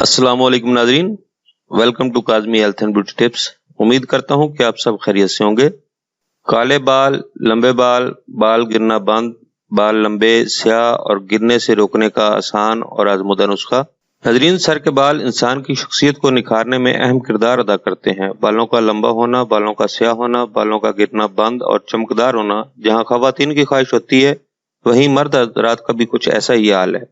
अस्सलाम वालेकुम नाजरीन, welcome to Kazmi health and beauty tips. उम्मीद करता हूँ कि आप सब खैरियत से होंगे। काले बाल, लंबे बाल, बाल गिरना बंद, बाल लंबे, स्याह और गिरने से रोकने का आसान और आजमुदा नुस्खा। नाजरीन, सर के बाल इंसान की शख्सियत को निखारने में अहम किरदार अदा करते हैं। बालों का लंबा होना, बालों का स्याह होना, बालों का गिरना बंद और चमकदार होना जहाँ खवातीन की ख्वाहिश होती है, वहीं मर्द हज़रात का भी कुछ ऐसा ही हाल है।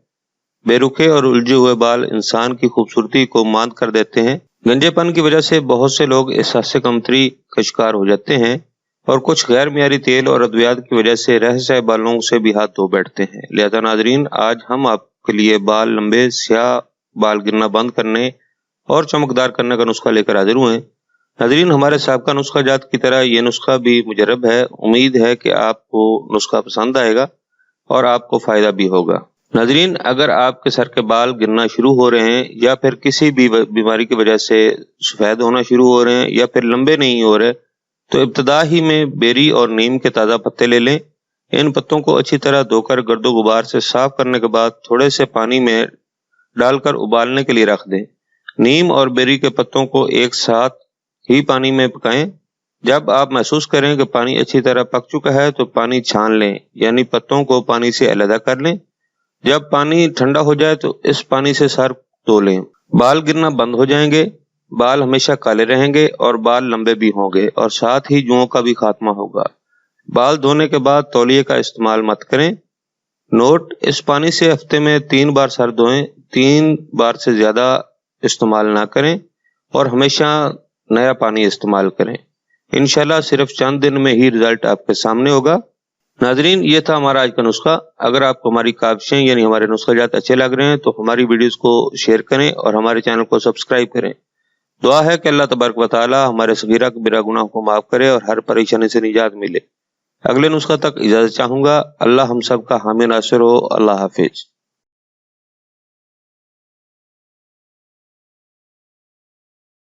बेरुखे और उलझे हुए बाल इंसान की खूबसूरती को मांद कर देते हैं। गंजेपन की वजह से बहुत से लोग एहसास कमतरी का शिकार हो जाते हैं और कुछ गैर मियारी तेल और अद्वियात की वजह से रहस्य बालों से भी हाथ धो बैठते हैं। लिहाजा नाजरीन, आज हम आपके लिए बाल लंबे, स्याह, बाल गिरना बंद करने और चमकदार करने का नुस्खा लेकर हाजिर हुए हैं। नाजरीन, हमारे साबका नुस्खा जात की तरह ये नुस्खा भी मुजर्रब है। उम्मीद है कि आपको नुस्खा पसंद आएगा और आपको फायदा भी होगा। नाजरीन, अगर आपके सर के बाल गिरना शुरू हो रहे हैं या फिर किसी भी बीमारी की वजह से सफेद होना शुरू हो रहे हैं या फिर लंबे नहीं हो रहे, तो इब्तदा ही में बेरी और नीम के ताज़ा पत्ते ले लें। इन पत्तों को अच्छी तरह धोकर गर्दो गुबार से साफ करने के बाद थोड़े से पानी में डालकर उबालने के लिए रख दें। नीम और बेरी के पत्तों को एक साथ ही पानी में पकाएं। जब आप महसूस करें कि पानी अच्छी तरह पक चुका है तो पानी छान लें, यानी पत्तों को पानी से अलग कर लें। जब पानी ठंडा हो जाए तो इस पानी से सर धो लें। बाल गिरना बंद हो जाएंगे, बाल हमेशा काले रहेंगे और बाल लंबे भी होंगे और साथ ही जुओं का भी खात्मा होगा। बाल धोने के बाद तौलिए का इस्तेमाल मत करें। नोट: इस पानी से हफ्ते में 3 बार सर धोएं, 3 बार से ज्यादा इस्तेमाल ना करें और हमेशा नया पानी इस्तेमाल करें। इंशाल्लाह सिर्फ चंद दिन में ही रिजल्ट आपके सामने होगा। नाजरीन, ये था हमारा आज का नुस्खा। अगर आपको हमारी काविशें यानी हमारे नुस्खाजात अच्छे लग रहे हैं तो हमारी वीडियोस को शेयर करें और हमारे चैनल को सब्सक्राइब करें। दुआ है कि अल्लाह तबारक व तआला हमारे सगीरा कबीरा गुनाह को माफ करे और हर परेशानी से निजात मिले। अगले नुस्खा तक इजाजत चाहूंगा। अल्लाह हम सब का हामी नासिर हो। अल्लाह हाफिज।